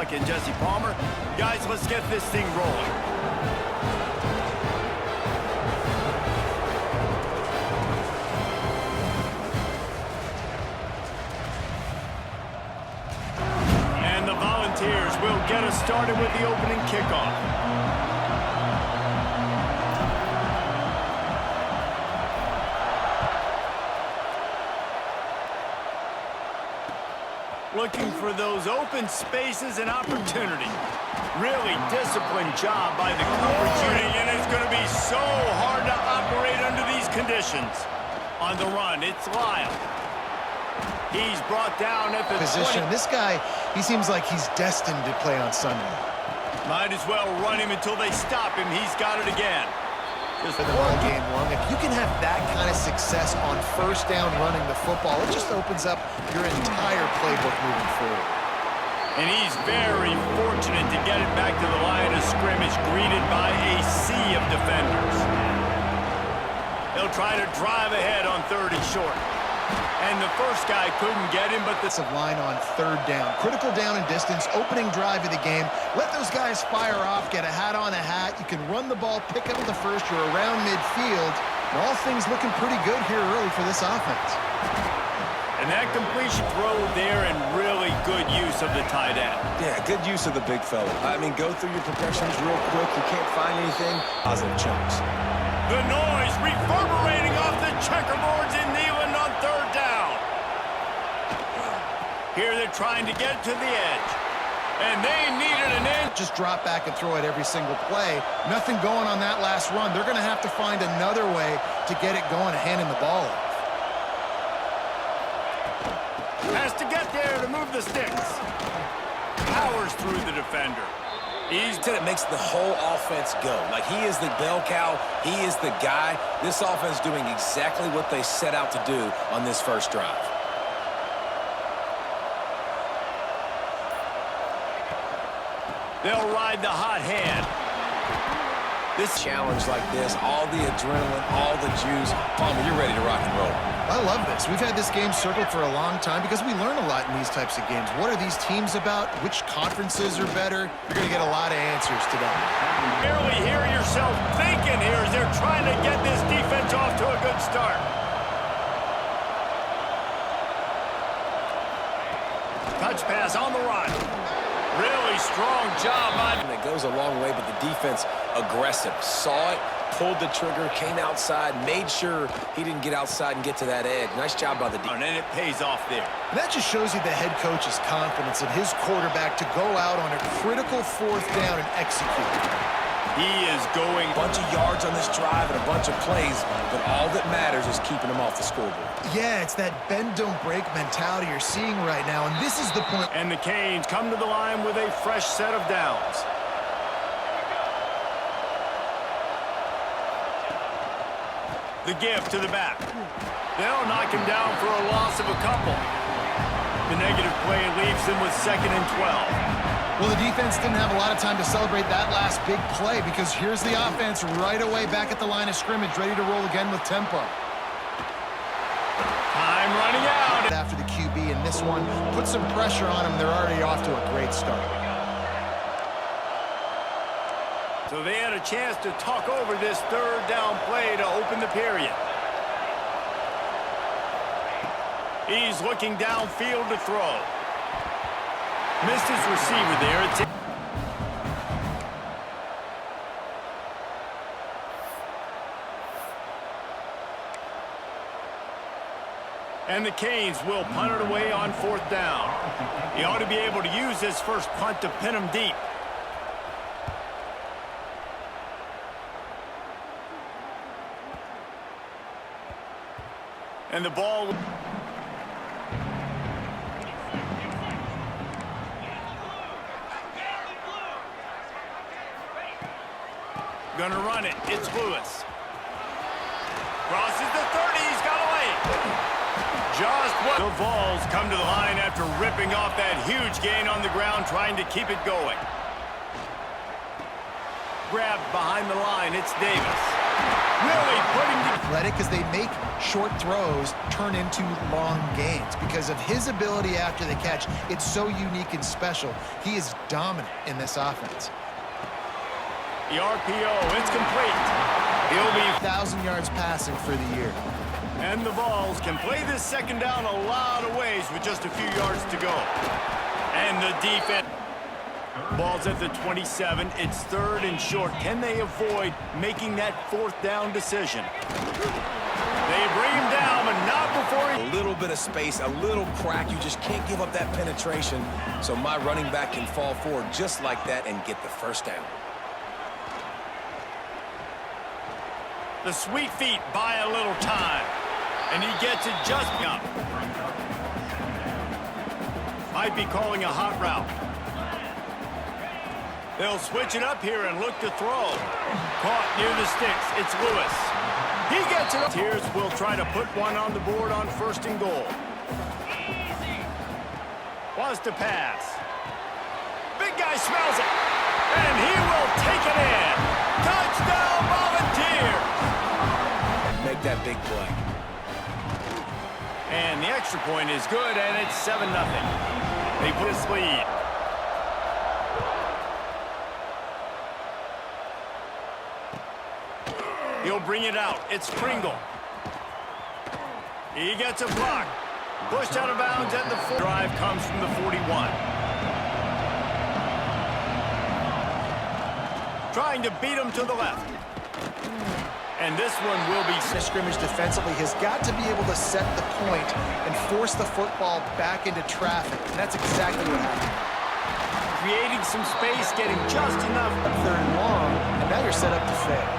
Pollock and Jesse Palmer. Guys, let's get this thing rolling. And the Volunteers will get us started with the opening kickoff. Looking for those open spaces and opportunity. Really disciplined job by the coverage unit, and it's going to be so hard to operate under these conditions. On the run, it's Lyle. He's brought down at the position. 20. This guy, he seems like he's destined to play on Sunday. Might as well run him until they stop him. He's got it again. Just for the whole game long. If you can have that kind of success on first down running the football, it just opens up your entire playbook moving forward. And he's very fortunate to get it back to the line of scrimmage, greeted by a sea of defenders. He'll try to drive ahead on 3rd and short. And the first guy couldn't get him, but the line on 3rd down. Critical down and distance, opening drive of the game. Let those guys fire off, get a hat on a hat. You can run the ball, pick up the first, you're around midfield. And all things looking pretty good here early for this offense. And that completion throw there, and really good use of the tight end. Yeah, good use of the big fella. I mean, go through your progressions real quick. You can't find anything. Positive chunks. The noise reverberating off the checkerboards in Neyland on 3rd down. Here they're trying to get to the edge. And they needed an inch. Just drop back and throw it every single play. Nothing going on that last run. They're going to have to find another way to get it going and handing the ball off. Has to get there to move the sticks. Powers through the defender. He's it makes the whole offense go. Like, he is the bell cow. He is the guy. This offense doing exactly what they set out to do on this first drive. They'll ride the hot hand. This challenge like this, all the adrenaline, all the juice. Palmer, you're ready to rock and roll. I love this. We've had this game circled for a long time because we learn a lot in these types of games. What are these teams about? Which conferences are better? You're going to get a lot of answers today. Barely hear yourself thinking here as they're trying to get this defense off to a good start. Touch pass on the run. Really strong job by... And it goes a long way, but the defense aggressive. Saw it, pulled the trigger, came outside, made sure he didn't get outside and get to that edge. Nice job by the defense. And it pays off there. And that just shows you the head coach's confidence in his quarterback to go out on a critical 4th down and execute. He is going a bunch of yards on this drive and a bunch of plays, but all that matters is keeping them off the scoreboard. Yeah, it's that bend, don't break mentality you're seeing right now, and this is the point. And the Canes come to the line with a fresh set of downs. The give to the back. They'll knock him down for a loss of a couple. The negative play leaves them with 2nd and 12. Well, the defense didn't have a lot of time to celebrate that last big play because here's the offense right away back at the line of scrimmage, ready to roll again with tempo. Time running out. After the QB in this one, put some pressure on them. They're already off to a great start. So they had a chance to talk over this 3rd down play to open the period. He's looking downfield to throw. Missed his receiver there. And the Canes will punt it away on 4th down. He ought to be able to use this first punt to pin him deep. And the ball... Gonna run it. It's Lewis. Crosses the 30. He's got away. Just what the Vols come to the line after ripping off that huge gain on the ground, trying to keep it going. Grabbed behind the line. It's Davis. Really putting the... Athletic as they make short throws turn into long gains because of his ability after the catch. It's so unique and special. He is dominant in this offense. The RPO, it's complete. He'll be 1,000 yards passing for the year. And the Vols can play this second down a lot of ways with just a few yards to go. And the defense. Ball's at the 27. It's 3rd and short. Can they avoid making that 4th down decision? They bring him down, but not before he... A little bit of space, a little crack. You just can't give up that penetration. So my running back can fall forward just like that and get the first down. The sweet feet buy a little time. And he gets it just up. Might be calling a hot route. They'll switch it up here and look to throw. Caught near the sticks. It's Lewis. He gets it up. Here's will try to put one on the board on 1st and goal. Wants to pass. Big guy smells it. And he will take it in. Touchdown, Volunteers. Make that big play. And the extra point is good, and it's 7-0. They put this lead. He'll bring it out. It's Pringle. He gets a block. Pushed out of bounds at the 4. Drive comes from the 41. Trying to beat him to the left. And this one will be... The scrimmage defensively has got to be able to set the point and force the football back into traffic. And that's exactly what happened. Creating some space, getting just enough. 3rd and long, and now you're set up to fail.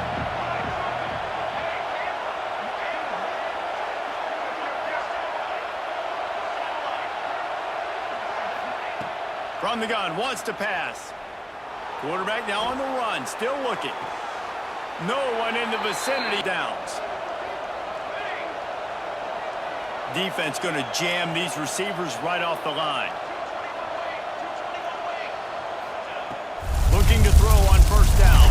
From the gun, wants to pass. Quarterback now on the run, still looking. No one in the vicinity. Downs. Defense going to jam these receivers right off the line. Looking to throw on 1st down.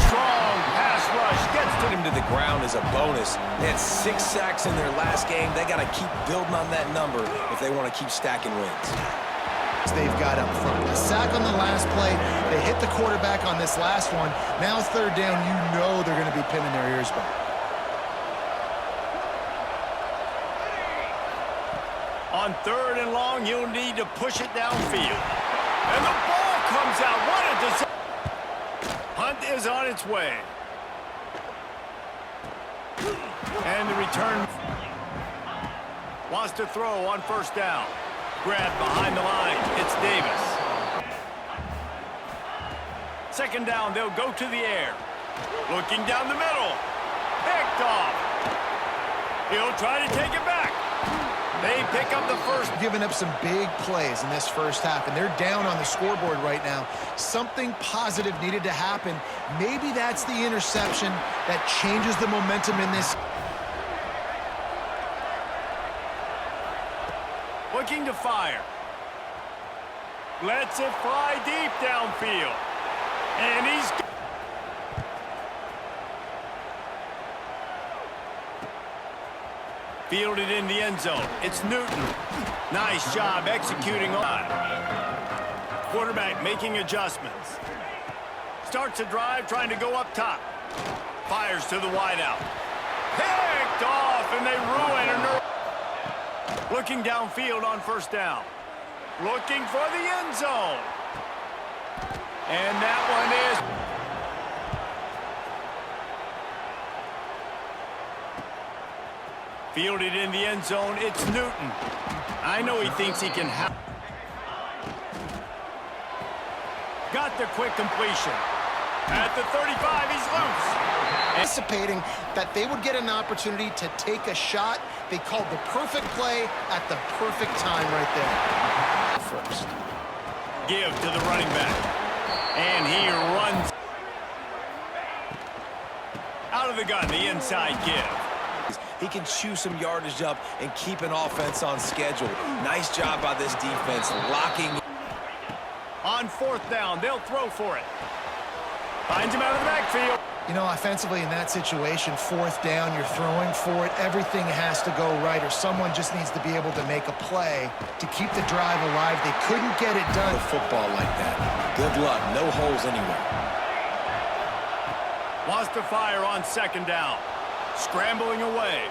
Strong pass rush. Gets to Him to the ground is a bonus. They had 6 sacks in their last game. They got to keep building on that number if they want to keep stacking wins. They've got up front. A sack on the last play. They hit the quarterback on this last one. Now 3rd down, you know they're going to be pinning their ears back. On 3rd and long, you'll need to push it downfield. And the ball comes out. What a disaster. Hunt is on its way. And the return. Wants to throw on 1st down. Grab behind the line. It's Davis. 2nd down, they'll go to the air. Looking down the middle. Picked off. He'll try to take it back. They pick up the first. Giving up some big plays in this 1st half, and they're down on the scoreboard right now. Something positive needed to happen. Maybe that's the interception that changes the momentum in this. Looking to fire. Lets it fly deep downfield. And he's... Fielded in the end zone. It's Newton. Nice job executing on. Quarterback making adjustments. Starts a drive trying to go up top. Fires to the wideout. Picked off, and they ruin a... Looking downfield on 1st down. Looking for the end zone. And that one is... Fielded in the end zone, it's Newton. I know he thinks he can have... Got the quick completion. At the 35, he's loose. Anticipating that they would get an opportunity to take a shot. They called the perfect play at the perfect time right there. First. Give to the running back. And he runs. Out of the gun, the inside give. He can chew some yardage up and keep an offense on schedule. Nice job by this defense, locking. On 4th down, they'll throw for it. Finds him out of the backfield. You know, offensively in that situation, fourth down, you're throwing for it. Everything has to go right, or someone just needs to be able to make a play to keep the drive alive. They couldn't get it done. The football like that. Good luck. No holes anywhere. Wants to fire on second down. Scrambling away.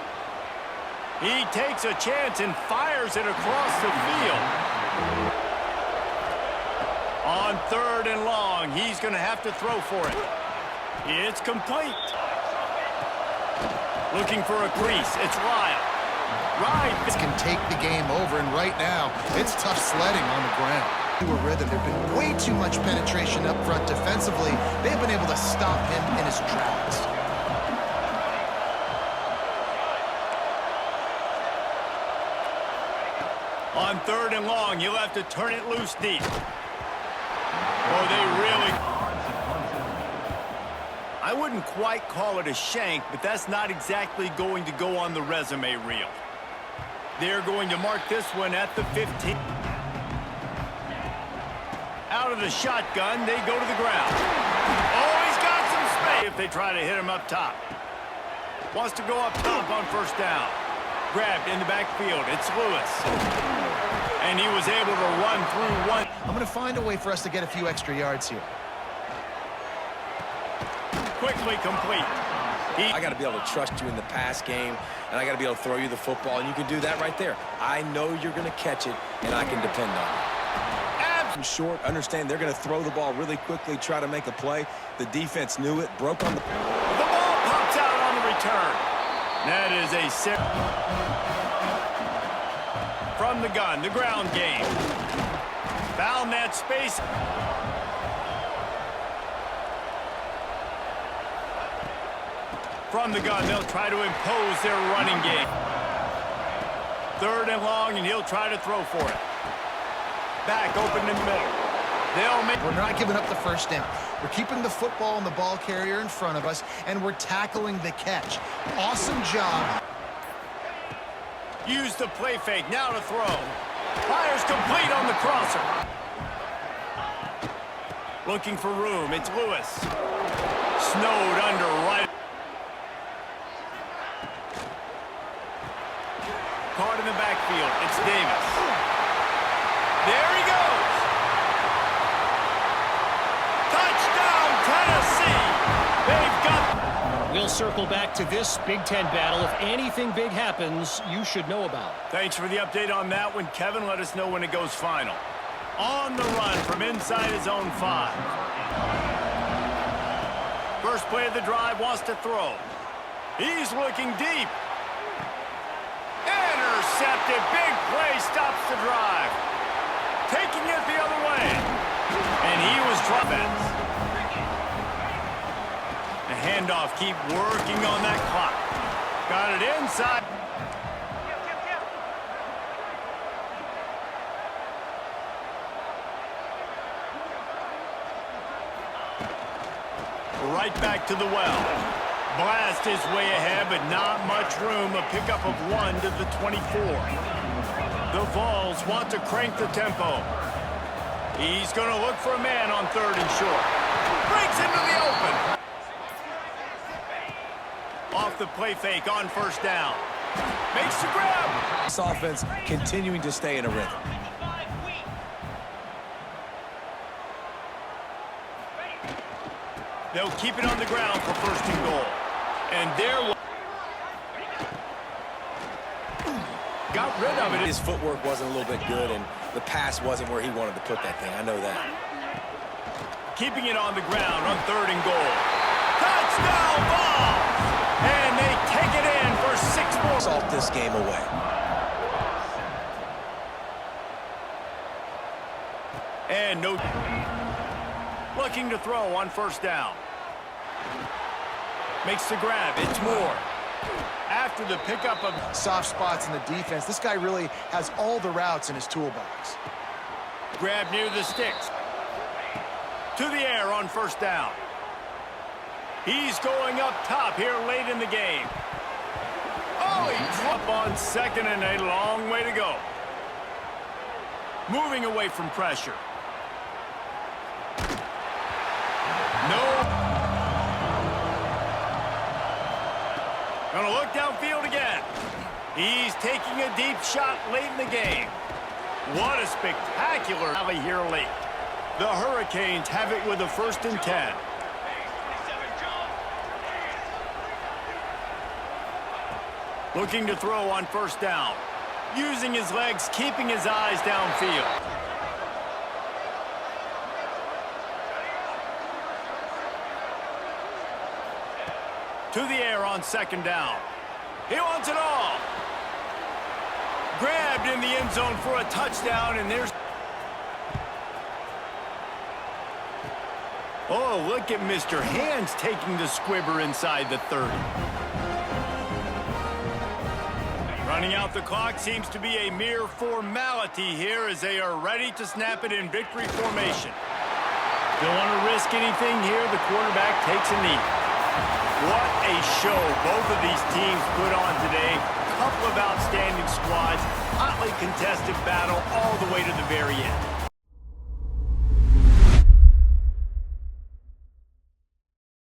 He takes a chance and fires it across the field. On third and long, he's going to have to throw for it. It's complete. Looking for a crease. It's Lyle. Right. This can take the game over, and right now, it's tough sledding on the ground. A rhythm. There's been way too much penetration up front defensively. They've been able to stop him in his tracks. On third and long, you'll have to turn it loose deep. Oh, they really... I wouldn't quite call it a shank, but that's not exactly going to go on the resume reel. They're going to mark this one at the 15. Out of the shotgun, they go to the ground. Oh, he's got some space if they try to hit him up top. Wants to go up top on first down. Grabbed in the backfield. It's Lewis. And he was able to run through one. I'm going to find a way for us to get a few extra yards here. Quickly complete. I got to be able to trust you in the pass game, and I got to be able to throw you the football, and you can do that right there. I know you're going to catch it, and I can depend on it. Short, understand they're going to throw the ball really quickly, try to make a play. The defense knew it, broke on the... The ball pops out on the return. That is a sip. From the gun, the ground game. Found that space. From the gun, they'll try to impose their running game. Third and long, and he'll try to throw for it. Back open in the middle. They'll make... We're not giving up the first down. We're keeping the football and the ball carrier in front of us, and we're tackling the catch. Awesome job. Use the play fake, now to throw. Fires complete on the crosser. Looking for room, it's Lewis. Snowed under right. Caught in the backfield, it's Davis. There he goes. Touchdown, Tennessee. They've got... We'll circle back to this Big Ten battle. If anything big happens, you should know about it. Thanks for the update on that one, Kevin. Let us know when it goes final. On the run from inside his own 5. First play of the drive, wants to throw. He's looking deep. Intercepted. Big play stops the drive. Taking it the other way. And he was dropping. The handoff, keep working on that clock. Got it inside. Right back to the well. Blast his way ahead, but not much room. A pickup of 1 to the 24. The Vols want to crank the tempo. He's going to look for a man on third and short. Breaks into the open. Off the play fake on first down. Makes the grab. This offense continuing to stay in a rhythm. They'll keep it on the ground for first and goal. And there... Got rid of it. His footwork wasn't a little bit good, and the pass wasn't where he wanted to put that thing. I know that. Keeping it on the ground on third and goal. Touchdown ball! And they take it in for 6 more. Salt this game away. And no... Looking to throw on first down. Makes the grab. It's Moore. After the pickup of... Soft spots in the defense. This guy really has all the routes in his toolbox. Grab near the sticks. To the air on first down. He's going up top here late in the game. Oh, he dropped on second and a long way to go. Moving away from pressure. No. downfield again. He's taking a deep shot late in the game. What a spectacular rally here late. The Hurricanes have it with a 1st and 10. Looking to throw on 1st down. Using his legs, keeping his eyes downfield. To the air on 2nd down. He wants it all. Grabbed in the end zone for a touchdown, and there's... Oh, look at Mr. Hands taking the squibber inside the 30. Running out the clock seems to be a mere formality here as they are ready to snap it in victory formation. Don't want to risk anything here. The quarterback takes a knee. What a show both of these teams put on today. Couple of outstanding squads, hotly contested battle all the way to the very end.